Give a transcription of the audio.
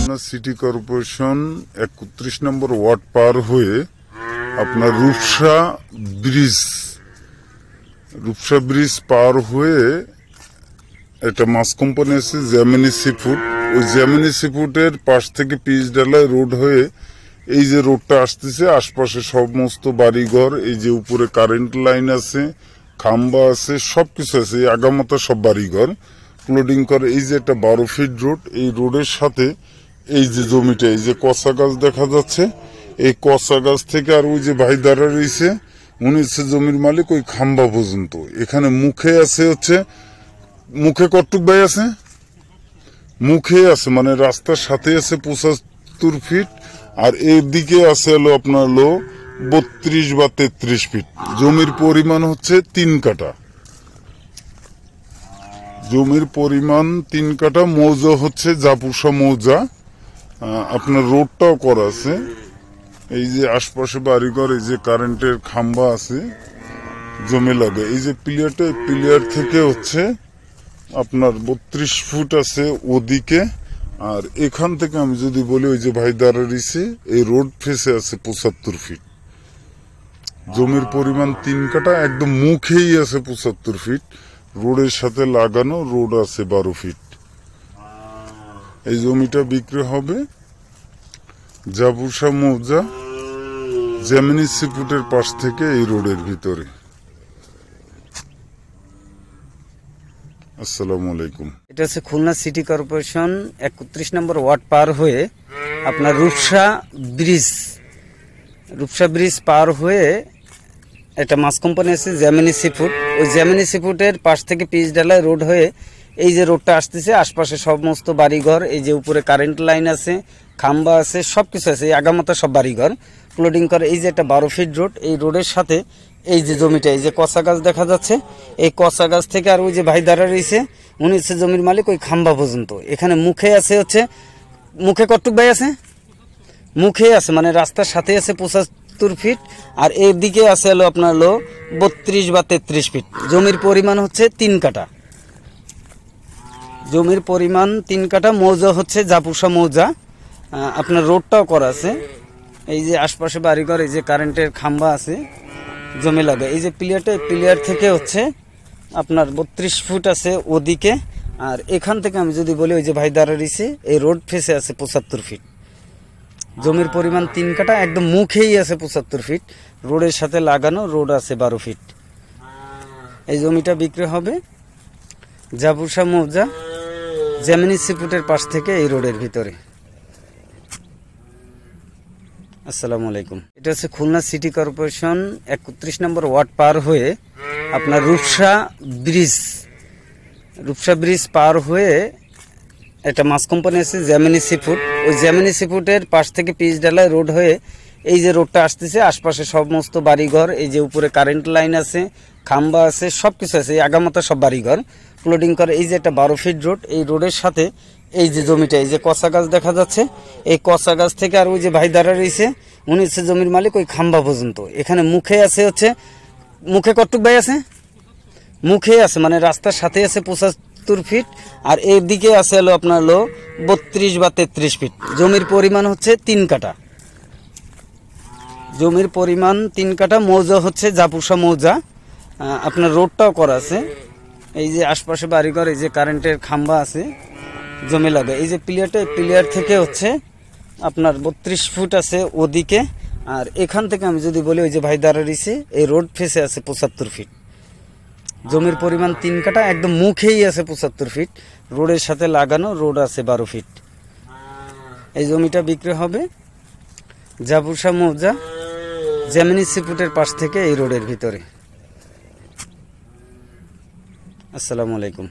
Khulna city corporation ৩১ নম্বর word per হয়ে আপনার Rupsa bridge পার হয়ে একটা মাছ কোম্পানি আছে জ্যামিনি সি ফুড। ওই জ্যামিনি সি ফুডের পাশ থেকে পিচডালায় রোড হয়ে এই যে রোডটা আসতেছে, আশপাশে সমস্ত বাড়িঘর, এই যে উপরে কারেন্ট লাইন আছে, খাম্বা আছে, সবকিছু আছে, এই আগামাতা সব বাড়িঘর লোডিং করে। এই যে একটা 12 ফিট রোড, এই রোডের সাথে এই যে জমিটা, এই যে কচা গাছ দেখা যাচ্ছে, এই কচা গাছ থেকে আর ওই যে ভাই দাঁড়া রয়েছে, উনি হচ্ছে জমির মালিক, ওই খাম্বা পর্যন্ত। এখানে মুখে আছে হচ্ছে, মুখে কতটুক ভাই আছে, মুখে আছে মানে রাস্তার সাথে আছে 75 ফিট, আর এর দিকে আছে হলো আপনার 32 বা 33 ফিট। জমির পরিমাণ হচ্ছে 3 কাঠা। জমির পরিমাণ 3 কাঠা। মৌজা হচ্ছে জাপুসা মৌজা। আপনার রোডটাও করা আছে। এই যে আশপাশে বাড়িঘর, এই যে কারেন্টের খাম্বা আছে জমি লাগে। এই যে প্লেয়ার থেকে হচ্ছে আপনার 32 ফুট আছে ওদিকে। আর এখান থেকে আমি যদি বলি, ওই যে ভাই দাঁড়িয়েছে, এই রোড ফেসে আছে 75 ফিট। জমির পরিমাণ 3 কাঠা, একদম মুখেই আছে 75 ফিট। রোডের সাথে লাগানো, রোড আছে 12 ফিট। এই জমিটা বিক্রি হবে জাপুসা মৌজা জ্যামিনি সি ফুডের পাশ থেকে এই রোডের ভিতরে। আসসালামু আলাইকুম। এটা হচ্ছে খুলনা সিটি কর্পোরেশন ৩১ নম্বর ওয়ার্ড পার হয়ে আপনার রূপসা ব্রিজ পার হয়ে একটা মাছ কোম্পানি আছে জ্যামিনি সি ফুড। ওই জ্যামিনি সি ফুডের পাশ থেকে পিচডালায় রোড হয়ে এই যে রোডটা আসতেছে, আশপাশে সমস্ত বাড়িঘর, এই যে উপরে কারেন্ট লাইন আছে, খাম্বা আছে, সবকিছু আছে, এই আগামাতা সব বাড়িঘর লোডিং করে। এই যে একটা 12 ফিট রোড, এই রোডের সাথে এই যে জমিটা, এই যে কচা গাছ দেখা যাচ্ছে, এই কচা গাছ থেকে আর ওই যে ভাই দাঁড়া রয়েছে, উনি হচ্ছে জমির মালিক, ওই খাম্বা পর্যন্ত। এখানে মুখে আছে হচ্ছে, মুখে কতটুক ভাই আছে, মুখে আছে মানে রাস্তার সাথে আছে 75 ফিট, আর এর দিকে আছে হলো আপনার 32 বা 33 ফিট। জমির পরিমাণ হচ্ছে 3 কাঠা। জমির পরিমাণ 3 কাঠা। মৌজা হচ্ছে জাপুসা মৌজা। আপনার রোডটাও করা আছে। এই যে আশপাশে বাড়িঘর, এই যে কারেন্টের খাম্বা আছে জমি লাগে। এই যে প্লেয়ার থেকে হচ্ছে আপনার 32 ফুট আছে ওদিকে। আর এখান থেকে আমি যদি বলি, ওই যে ভাই দাঁড়িয়েছে, এই রোড ফেসে আছে 75 ফিট। জমির পরিমাণ 3 কাঠা, একদম মুখেই আছে 75 ফিট। রোডের সাথে লাগানো, রোড আছে 12 ফিট। এই জমিটা বিক্রি হবে জাপুসা মৌজা জ্যামিনি সি ফুডের পাশ থেকে এই রোডের ভিতরে। আসসালামু আলাইকুম। এটা হচ্ছে খুলনা সিটি কর্পোরেশন ৩১ নম্বর ওয়ার্ড পার হয়ে আপনার রূপসা ব্রিজ পার হয়ে একটা মাছ কোম্পানি আছে জ্যামিনি সি ফুড। ওই জ্যামিনি সি ফুডের পাশ থেকে পিচডালায় রোড হয়ে এই যে রোডটা আসতেছে, আশপাশে সমস্ত বাড়িঘর, এই যে উপরে কারেন্ট লাইন আছে, খাম্বা আছে, সবকিছু আছে, এই আগামাতা সব বাড়িঘর লোডিং করে। এই যে একটা 12 ফিট রোড, এই রোডের সাথে এই যে জমিটা, এই যে কচা গাছ দেখা যাচ্ছে, এই কচা গাছ থেকে আর ওই যে ভাই দাঁড়া রয়েছে, উনি হচ্ছে জমির মালিক, ওই খাম্বা পর্যন্ত। এখানে মুখে আছে হচ্ছে, মুখে কতটুক ভাই আছে, মুখে আছে মানে রাস্তার সাথে আছে 75 ফিট, আর এর দিকে আছে হলো আপনার 32 বা 33 ফিট। জমির পরিমাণ হচ্ছে 3 কাঠা। জমির পরিমাণ 3 কাঠা। মৌজা হচ্ছে জাপুসা মৌজা। আপনার রোডটাও করা আছে। এই যে আশপাশে বাড়িঘর, এই যে কারেন্টের খাম্বা আছে জমি লাগে। এই যে প্লেয়ার থেকে হচ্ছে আপনার 32 ফুট আছে ওদিকে। আর এখান থেকে আমি যদি বলি, ওই যে ভাই দাঁড়িয়েছে, এই রোড ফেসে আছে 75 ফিট। জমির পরিমাণ 3 কাঠা, একদম মুখেই আছে 75 ফিট। রোডের সাথে লাগানো, রোড আছে 12 ফিট। এই জমিটা বিক্রি হবে জাপুসা মৌজা জ্যামিনি সি ফুডের পাশ থেকে এই রোডের ভিতরে। আসসালামু আলাইকুম।